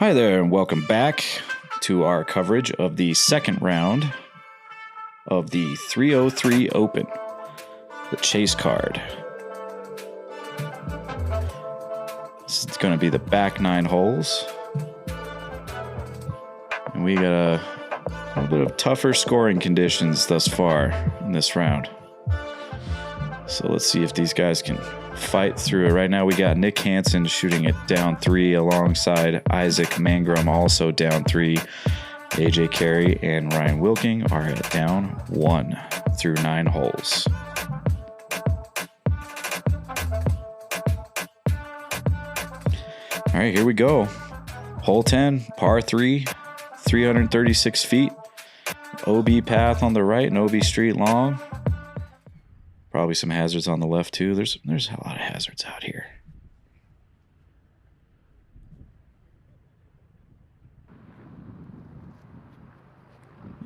Hi there, and welcome back to our coverage of the second round of the 303 Open, the chase card. This is going to be the back 9 holes. And we got a little bit of tougher scoring conditions thus far in this round. So let's see if these guys can fight through it. Right now we got Nick Hanson shooting it down 3 alongside Issac Mangrum also down 3. AJ Carey and Ryan Wilking are at down 1 through 9 holes. All right, here we go. Hole 10, par 3, 336 feet. OB path on the right and OB street long. Probably some hazards on the left too. There's a lot of hazards out here.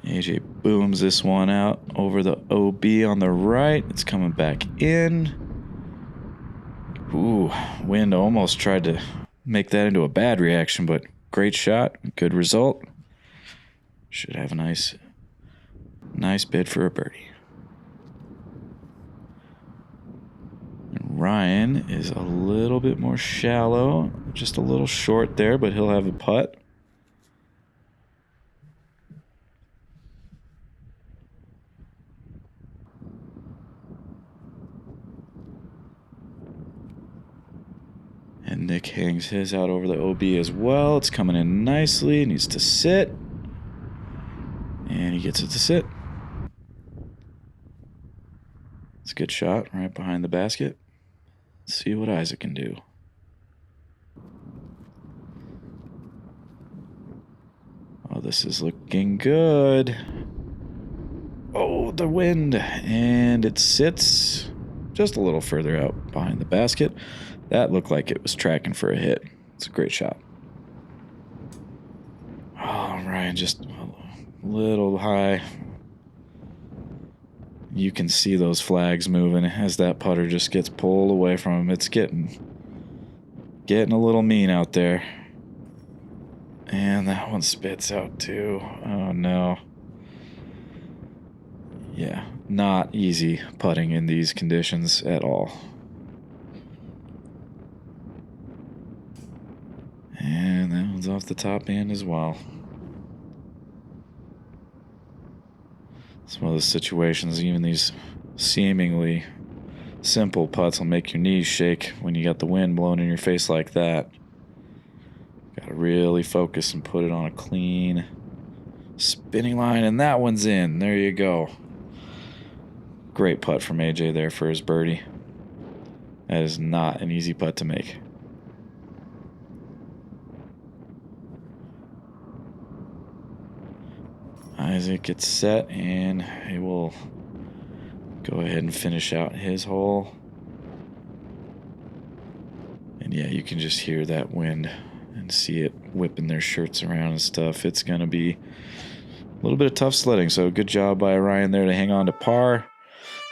AJ booms this one out over the OB on the right. It's coming back in. Ooh, wind almost tried to make that into a bad reaction, but great shot, good result. Should have a nice bid for a birdie. Ryan is a little bit more shallow, just a little short there, but he'll have a putt. And Nick hangs his out over the OB as well. It's coming in nicely. It needs to sit. And he gets it to sit. It's a good shot right behind the basket. Let's see what Isaac can do. Oh, this is looking good. Oh, the wind. And it sits just a little further out behind the basket. That looked like it was tracking for a hit. It's a great shot. Oh, Ryan just a little high. You can see those flags moving as that putter just gets pulled away from him. It's getting a little mean out there. And that one spits out too. Oh no. Yeah, not easy putting in these conditions at all. And that one's off the top end as well. It's one of those situations, even these seemingly simple putts will make your knees shake when you got the wind blowing in your face like that. Got to really focus and put it on a clean spinning line, and that one's in. There you go. Great putt from AJ there for his birdie. That is not an easy putt to make. Isaac gets set, and he will go ahead and finish out his hole. And yeah, you can just hear that wind and see it whipping their shirts around and stuff. It's going to be a little bit of tough sledding, so good job by Ryan there to hang on to par.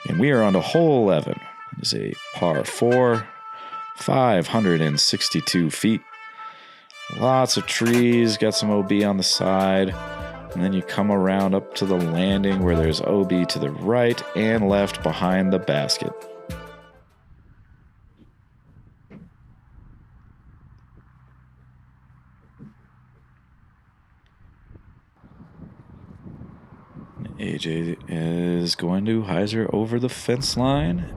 And we are on to hole 11. It is a par 4, 562 feet. Lots of trees, got some OB on the side. And then you come around up to the landing where there's OB to the right and left behind the basket. AJ is going to hyzer over the fence line,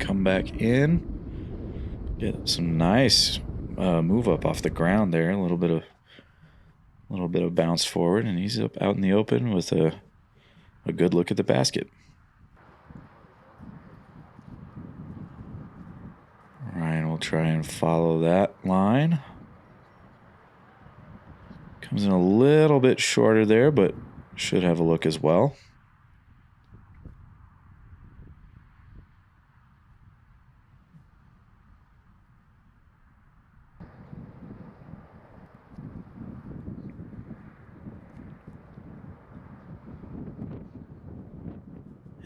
come back in, get some nice move up off the ground there, a little bit of bounce forward, and he's up out in the open with a good look at the basket. Ryan will try and follow that line. Comes in a little bit shorter there, but should have a look as well.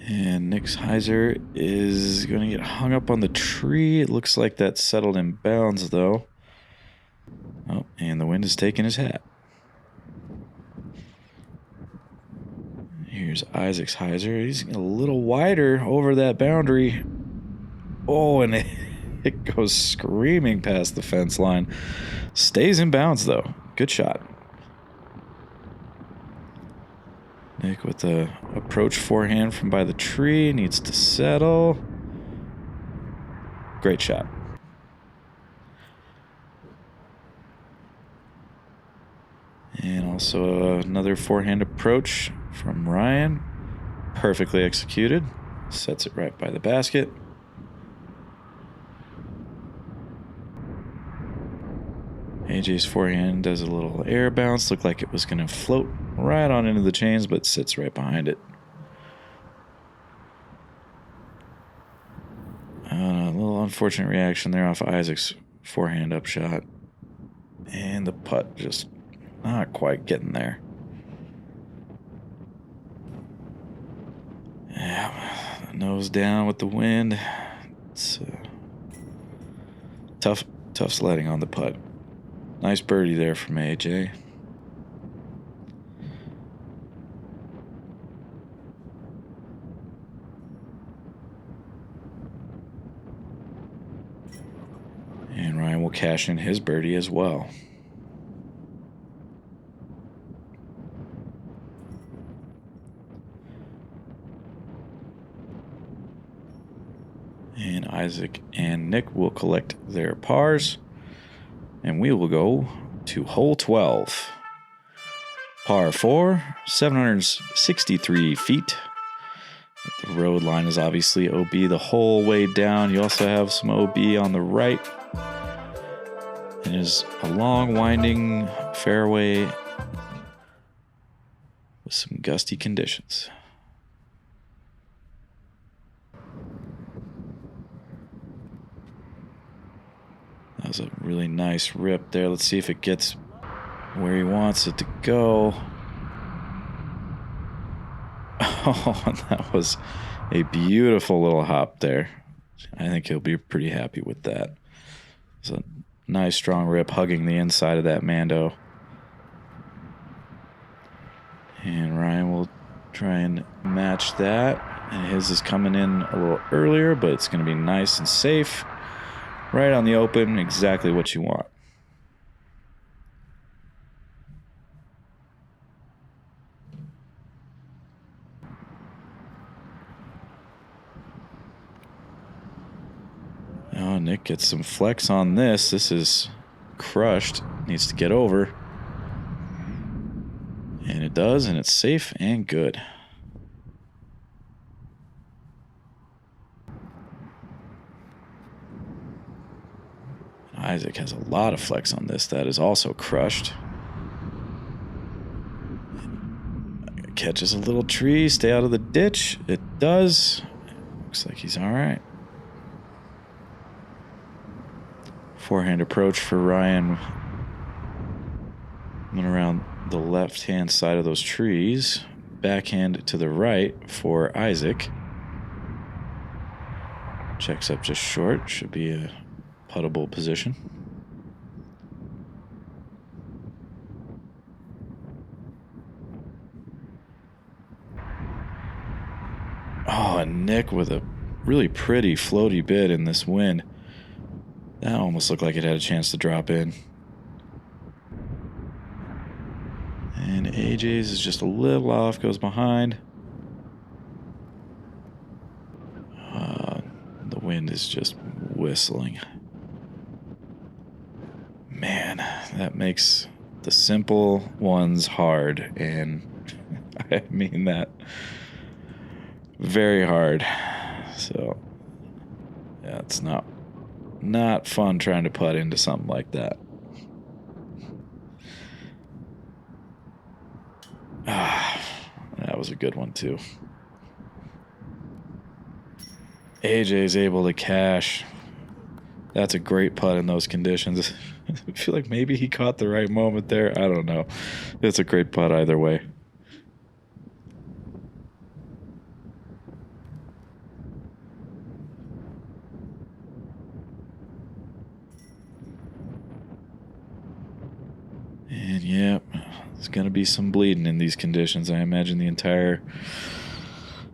And Nick's hyzer is going to get hung up on the tree. It looks like that settled in bounds, though. Oh, and the wind is taking his hat. Here's Isaac's hyzer. He's a little wider over that boundary. Oh, and it goes screaming past the fence line. Stays in bounds, though. Good shot. Nick with the approach forehand from by the tree. Needs to settle. Great shot. And also another forehand approach from Ryan. Perfectly executed. Sets it right by the basket. AJ's forehand does a little air bounce. Looked like it was going to float right on into the chains, but sits right behind it. A little unfortunate reaction there off Isaac's forehand upshot. And the putt just not quite getting there. Yeah, nose down with the wind. It's tough sledding on the putt. Nice birdie there from AJ. And Ryan will cash in his birdie as well. And Isaac and Nick will collect their pars. And we will go to hole 12. Par 4, 763 feet. The road line is obviously OB the whole way down. You also have some OB on the right. It is a long, winding fairway with some gusty conditions. That was a really nice rip there. Let's see if it gets where he wants it to go. Oh, that was a beautiful little hop there. I think he'll be pretty happy with that. It's a nice strong rip hugging the inside of that Mando. And Ryan will try and match that. And his is coming in a little earlier, but it's going to be nice and safe. Right on the open, exactly what you want. Oh, Nick gets some flex on this. This is crushed. Needs to get over. And it does, and it's safe and good. Isaac has a lot of flex on this. That is also crushed. Catches a little tree. Stay out of the ditch. It does. Looks like he's all right. Forehand approach for Ryan. Went around the left-hand side of those trees. Backhand to the right for Isaac. Checks up just short. Should be a puttable position. Oh, and Nick with a really pretty floaty bit in this wind. That almost looked like it had a chance to drop in. And AJ's is just a little off, goes behind. The wind is just whistling. Man, that makes the simple ones hard, and I mean that very hard. So, yeah, it's not fun trying to putt into something like that. That was a good one too. AJ's able to cash. That's a great putt in those conditions. I feel like maybe he caught the right moment there. I don't know. It's a great putt either way. There's going to be some bleeding in these conditions. I imagine the entire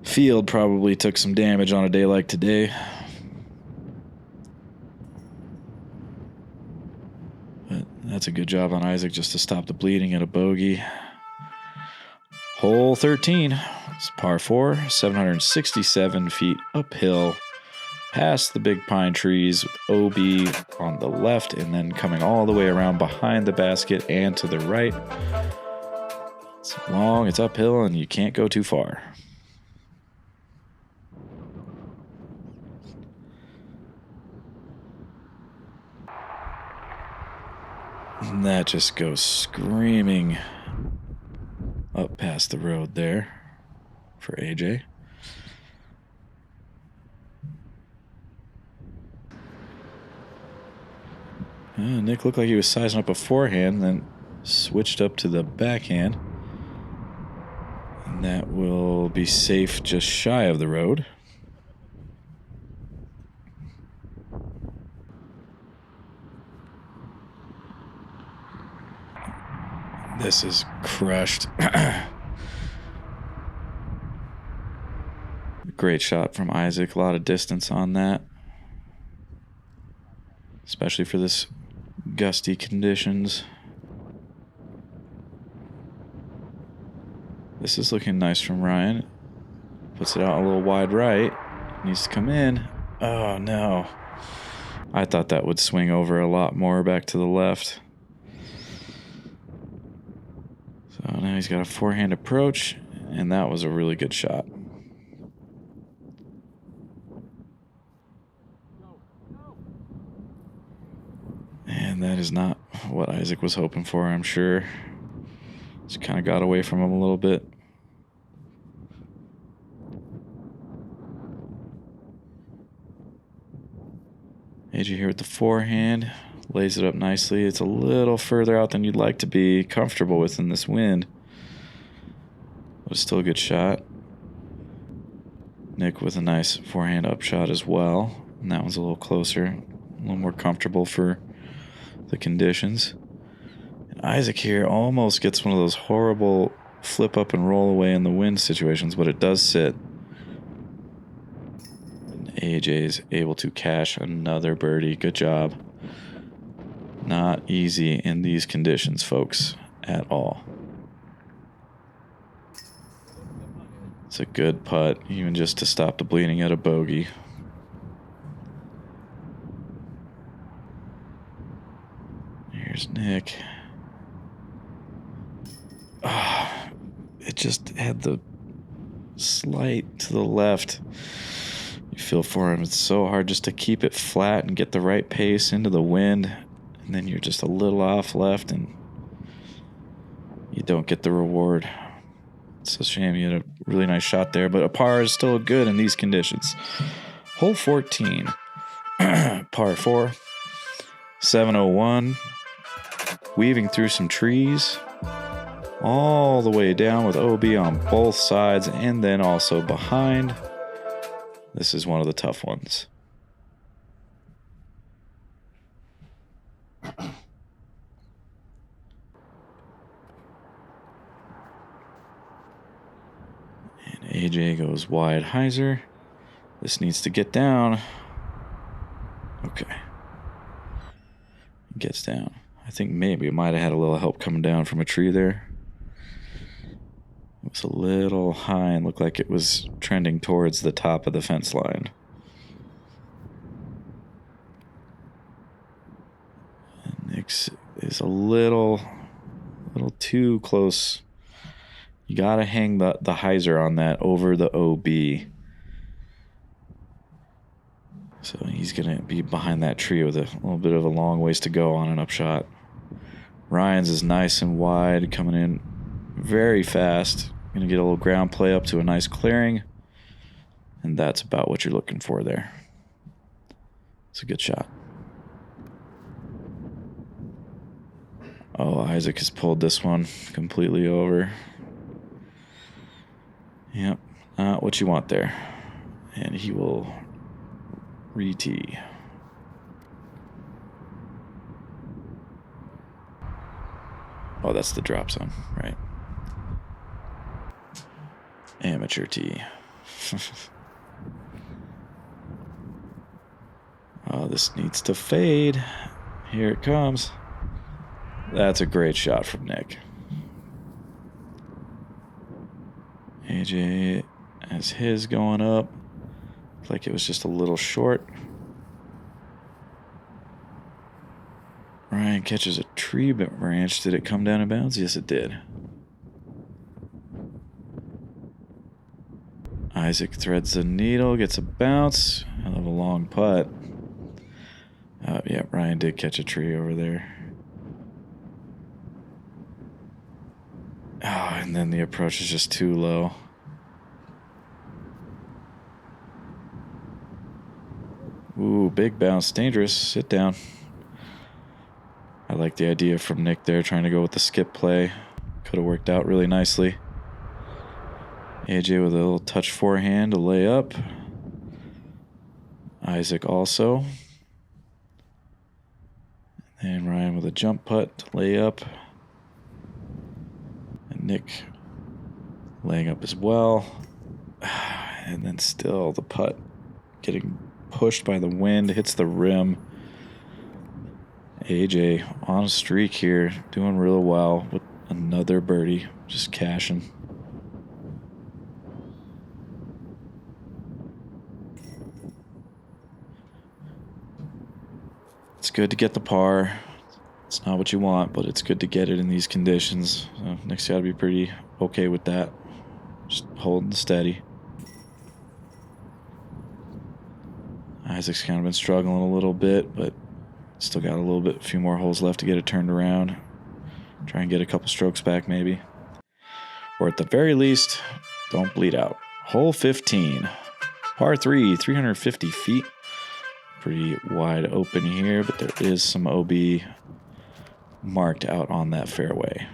field probably took some damage on a day like today. But that's a good job on Issac just to stop the bleeding at a bogey. Hole 13. It's par 4, 767 feet uphill, past the big pine trees with OB on the left and then coming all the way around behind the basket and to the right. It's long, it's uphill, and you can't go too far. And that just goes screaming up past the road there for AJ. Nick looked like he was sizing up a forehand, then switched up to the backhand. And that will be safe just shy of the road. This is crushed. Great shot from Issac. A lot of distance on that, especially for this gusty conditions. This is looking nice from Ryan. Puts it out a little wide right. Needs to come in. Oh, no. I thought that would swing over a lot more back to the left. So now he's got a forehand approach, and that was a really good shot. And that is not what Issac was hoping for, I'm sure. Just kind of got away from him a little bit. AJ here with the forehand. Lays it up nicely. It's a little further out than you'd like to be comfortable with in this wind. But it's still a good shot. Nick with a nice forehand upshot as well. And that one's a little closer. A little more comfortable for the conditions. And Issac here almost gets one of those horrible flip up and roll away in the wind situations, but it does sit. And AJ is able to cash another birdie. Good job. Not easy in these conditions, folks, at all. It's a good putt, even just to stop the bleeding at a bogey. Here's Nick. It just had the slight to the left. You feel for him. It's so hard just to keep it flat and get the right pace into the wind. And then you're just a little off left and you don't get the reward. It's a shame. You had a really nice shot there, but a par is still good in these conditions. Hole 14, par 4, 701, weaving through some trees, all the way down with OB on both sides and then also behind. This is one of the tough ones. And AJ goes wide hyzer. This needs to get down. Okay. Gets down. I think maybe it might have had a little help coming down from a tree there. It was a little high and looked like it was trending towards the top of the fence line. And Nick's is a little too close. You gotta hang the hyzer on that over the OB. So he's gonna be behind that tree with a little bit of a long ways to go on an upshot. Ryan's is nice and wide, coming in very fast. Gonna get a little ground play up to a nice clearing. And that's about what you're looking for there. It's a good shot. Oh, Issac has pulled this one completely over. Yep, not what you want there. And he will re-tee. Oh, that's the drop zone, right? Amateur tee. Oh, this needs to fade. Here it comes. That's a great shot from Nick. AJ has his going up. Looks like it was just a little short. Ryan catches a tree branch. Did it come down in bounds? Yes, it did. Issac threads the needle, gets a bounce. I love a long putt. Yeah, Ryan did catch a tree over there. Oh, and then the approach is just too low. Ooh, big bounce. Dangerous. Sit down. I like the idea from Nick there, trying to go with the skip play. Could have worked out really nicely. AJ with a little touch forehand to lay up. Issac also. And Ryan with a jump putt to lay up. And Nick laying up as well. And then still the putt getting pushed by the wind, hits the rim. AJ on a streak here, doing real well with another birdie, just cashing. It's good to get the par. It's not what you want, but it's good to get it in these conditions. So Nick's got to be pretty okay with that. Just holding steady. Isaac's kind of been struggling a little bit, but still got a few more holes left to get it turned around. Try and get a couple strokes back maybe. Or at the very least, don't bleed out. Hole 15. Par 3, 350 feet. Pretty wide open here, but there is some OB marked out on that fairway.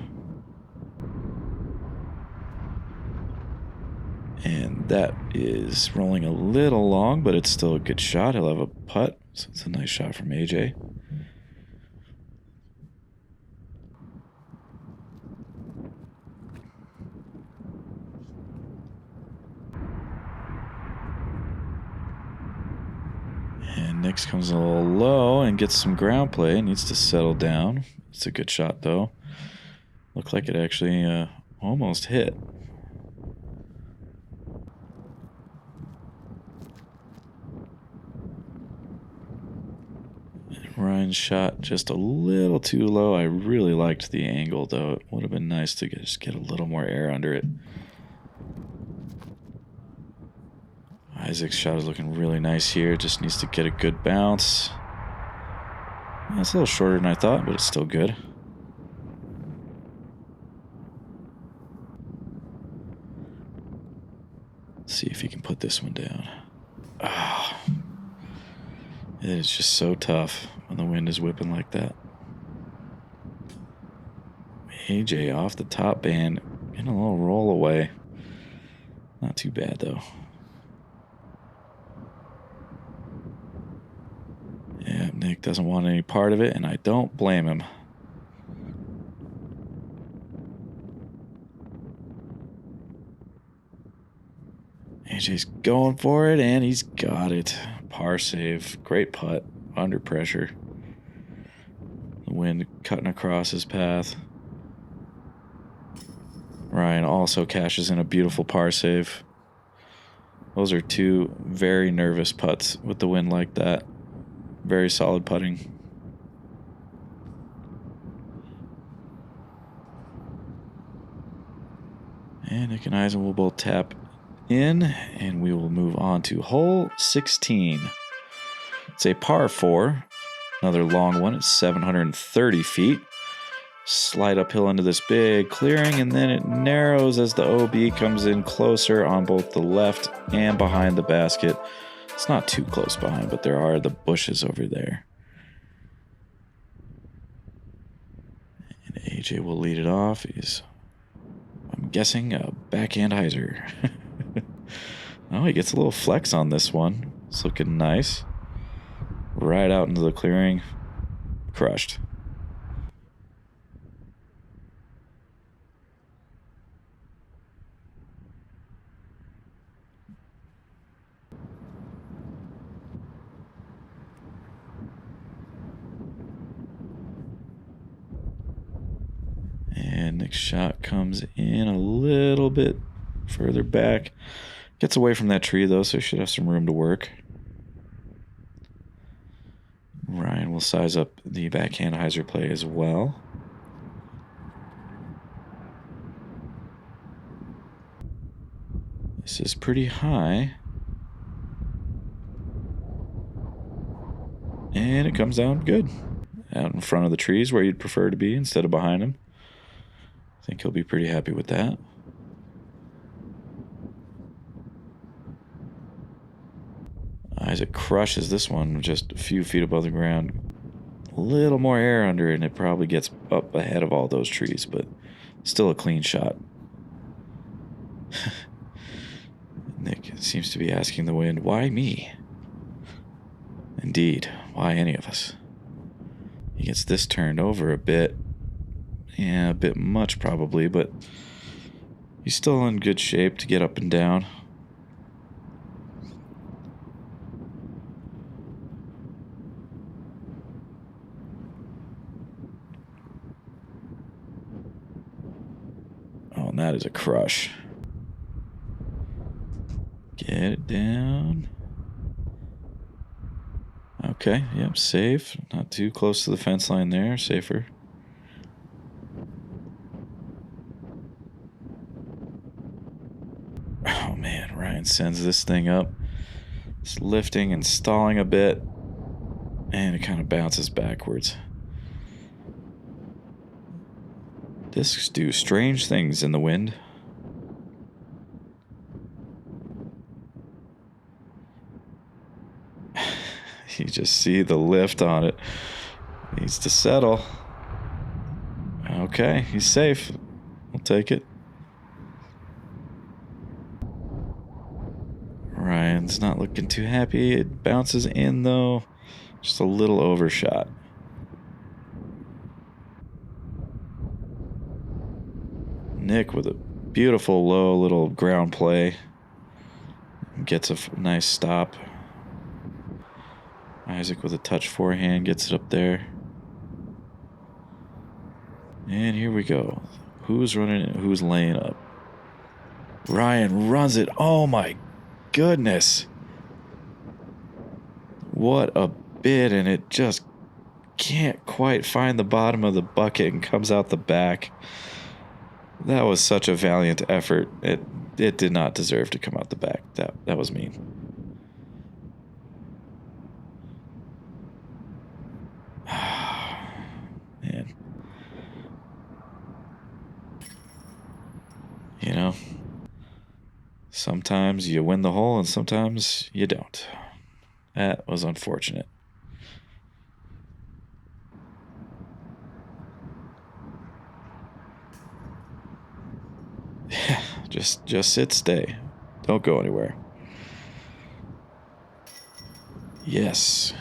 And that is rolling a little long, but it's still a good shot. He'll have a putt, so it's a nice shot from AJ. And Nick's comes a little low and gets some ground play. Needs to settle down. It's a good shot, though. Looked like it actually almost hit. Ryan's shot just a little too low. I really liked the angle, though. It would have been nice to just get a little more air under it. Isaac's shot is looking really nice here. Just needs to get a good bounce. It's a little shorter than I thought, but it's still good. Let's see if he can put this one down. Oh. It is just so tough when the wind is whipping like that. AJ off the top band, getting a little roll away. Not too bad, though. Yeah, Nick doesn't want any part of it, and I don't blame him. AJ's going for it, and he's got it. Par save. Great putt. Under pressure. The wind cutting across his path. Ryan also cashes in a beautiful par save. Those are two very nervous putts with the wind like that. Very solid putting. And Nick and Eisen will both tap in, and we will move on to hole 16. It's a par 4. Another long one. It's 730 feet. Slide uphill into this big clearing, and then it narrows as the OB comes in closer on both the left and behind the basket. It's not too close behind, but there are the bushes over there. And AJ will lead it off. He's, I'm guessing, a backhand hyzer. Oh, he gets a little flex on this one. It's looking nice. Right out into the clearing. Crushed. Nick's shot comes in a little bit further back. Gets away from that tree, though, so he should have some room to work. Ryan will size up the backhand hyzer play as well. This is pretty high. And it comes down good. Out in front of the trees where you'd prefer to be instead of behind him. I think he'll be pretty happy with that. Isaac crushes this one just a few feet above the ground. A little more air under it, and it probably gets up ahead of all those trees, but still a clean shot. Nick seems to be asking the wind, why me? Indeed, why any of us? He gets this turned over a bit. Yeah, a bit much probably, but he's still in good shape to get up and down. Oh, and that is a crush. Get it down. Okay, yep, safe. Not too close to the fence line there. Safer. Oh, man, Ryan sends this thing up. It's lifting and stalling a bit. And it kind of bounces backwards. Discs do strange things in the wind. You just see the lift on it. Needs to settle. Okay, he's safe. We'll take it. Ryan's not looking too happy. It bounces in, though. Just a little overshot. Nick with a beautiful low little ground play. Gets a nice stop. Isaac with a touch forehand gets it up there. And here we go. Who's running it? Who's laying up? Ryan runs it. Oh my goodness. What a bit, and it just can't quite find the bottom of the bucket and comes out the back. That was such a valiant effort. It did not deserve to come out the back. That was mean. Man. You know, sometimes you win the hole and sometimes you don't. That was unfortunate. Yeah, just sit, stay. Don't go anywhere. Yes.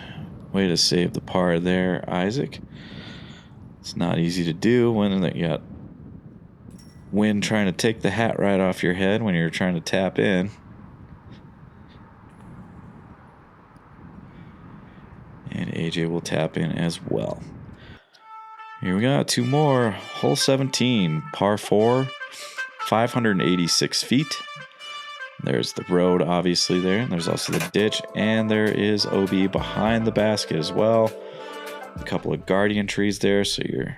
Way to save the par there, Isaac. It's not easy to do when you got wind trying to take the hat right off your head when you're trying to tap in. And AJ will tap in as well. Here we got two more. Hole 17, par 4, 586 feet. There's the road, obviously, there. And there's also the ditch. And there is OB behind the basket as well. A couple of guardian trees there, so you're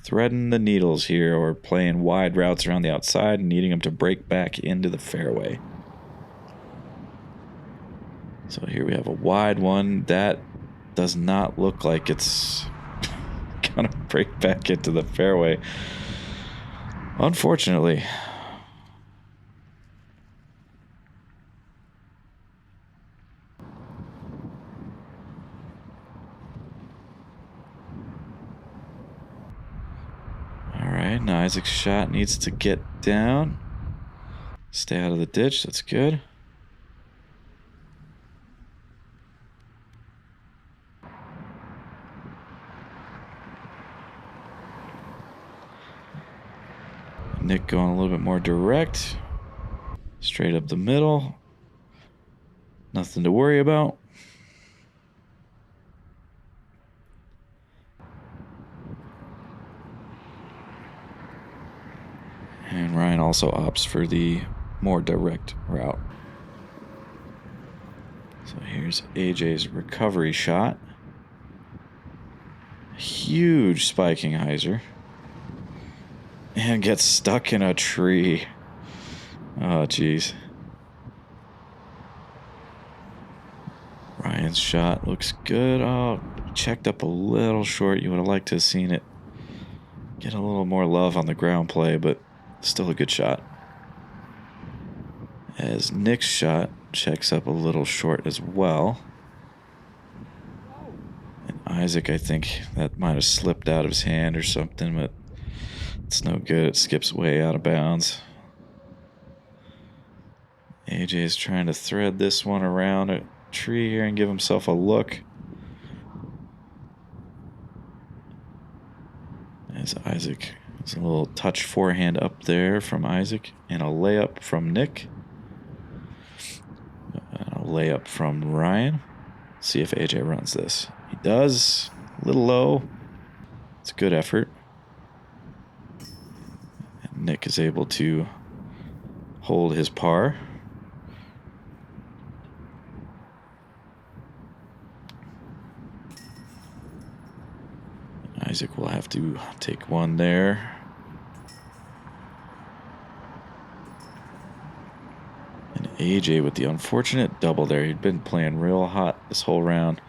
threading the needles here or playing wide routes around the outside and needing them to break back into the fairway. So here we have a wide one. That does not look like it's going to break back into the fairway, unfortunately. All right, now Isaac's shot needs to get down. Stay out of the ditch. That's good. Nick going a little bit more direct. Straight up the middle. Nothing to worry about. And Ryan also opts for the more direct route. So here's AJ's recovery shot. Huge spiking hyzer. And gets stuck in a tree. Oh, jeez. Ryan's shot looks good. Oh, checked up a little short. You would have liked to have seen it get a little more love on the ground play, but still a good shot. As Nick's shot checks up a little short as well. And Issac, I think that might have slipped out of his hand or something, but it's no good. It skips way out of bounds. AJ is trying to thread this one around a tree here and give himself a look. As Issac, there's a little touch forehand up there from Issac and a layup from Nick. And a layup from Ryan. See if AJ runs this. He does. A little low. It's a good effort. And Nick is able to hold his par. Issac will have to take one there. And AJ with the unfortunate double there. He'd been playing real hot this whole round.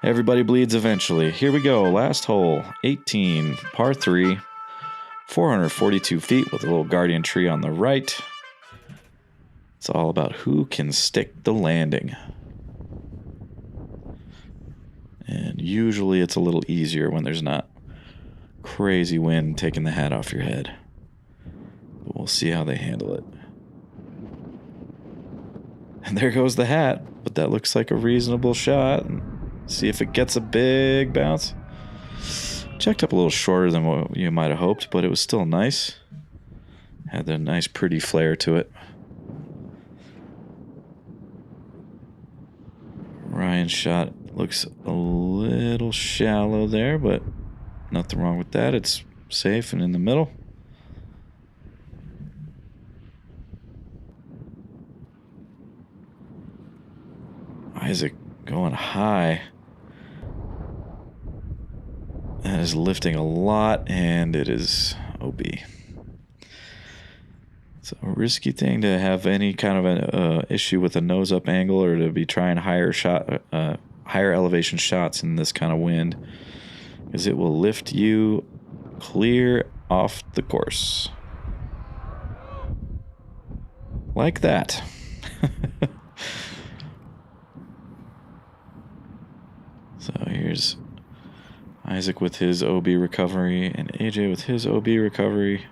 Everybody bleeds eventually. Here we go. Last hole. 18, par 3. 442 feet with a little guardian tree on the right. It's all about who can stick the landing. And usually it's a little easier when there's not crazy wind taking the hat off your head. But we'll see how they handle it. And there goes the hat. But that looks like a reasonable shot. See if it gets a big bounce. Checked up a little shorter than what you might have hoped, but it was still nice. Had a nice pretty flair to it. Ryan's shot looks a little shallow there, but nothing wrong with that. It's safe and in the middle. Issac going high. That is lifting a lot, and it is OB. It's a risky thing to have any kind of an issue with a nose-up angle or to be trying higher elevation shots in this kind of wind, because it will lift you clear off the course. Like that. So here's Issac with his OB recovery and AJ with his OB recovery.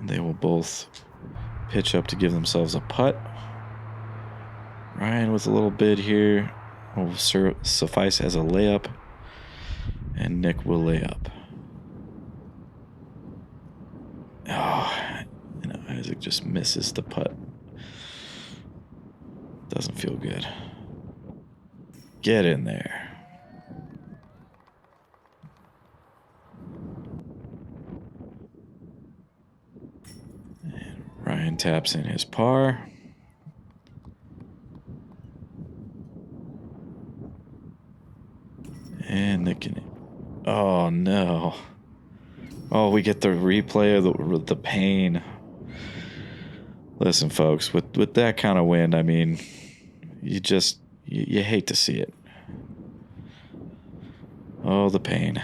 They will both pitch up to give themselves a putt. Ryan with a little bid here will suffice as a layup, and Nick will lay up. Oh, and Issac just misses the putt. Doesn't feel good. Get in there. And Ryan taps in his par. And Nick can... Oh, no. Oh, we get the replay of the pain. Listen, folks, with that kind of wind, I mean, you hate to see it. Oh, the pain.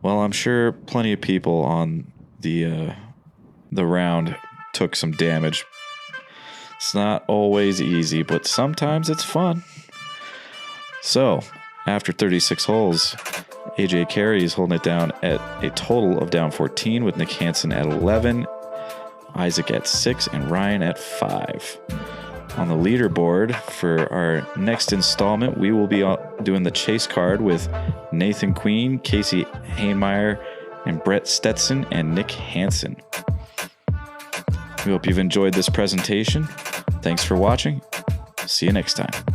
Well, I'm sure plenty of people on the round took some damage. It's not always easy, but sometimes it's fun. So, after 36 holes, AJ Carey is holding it down at a total of down 14 with Nick Hanson at 11, Issac at 6, and Ryan at 5. On the leaderboard for our next installment, we will be doing the chase card with Nathan Queen, Casey Hainmeyer, and Brett Stetson, and Nick Hanson. We hope you've enjoyed this presentation. Thanks for watching. See you next time.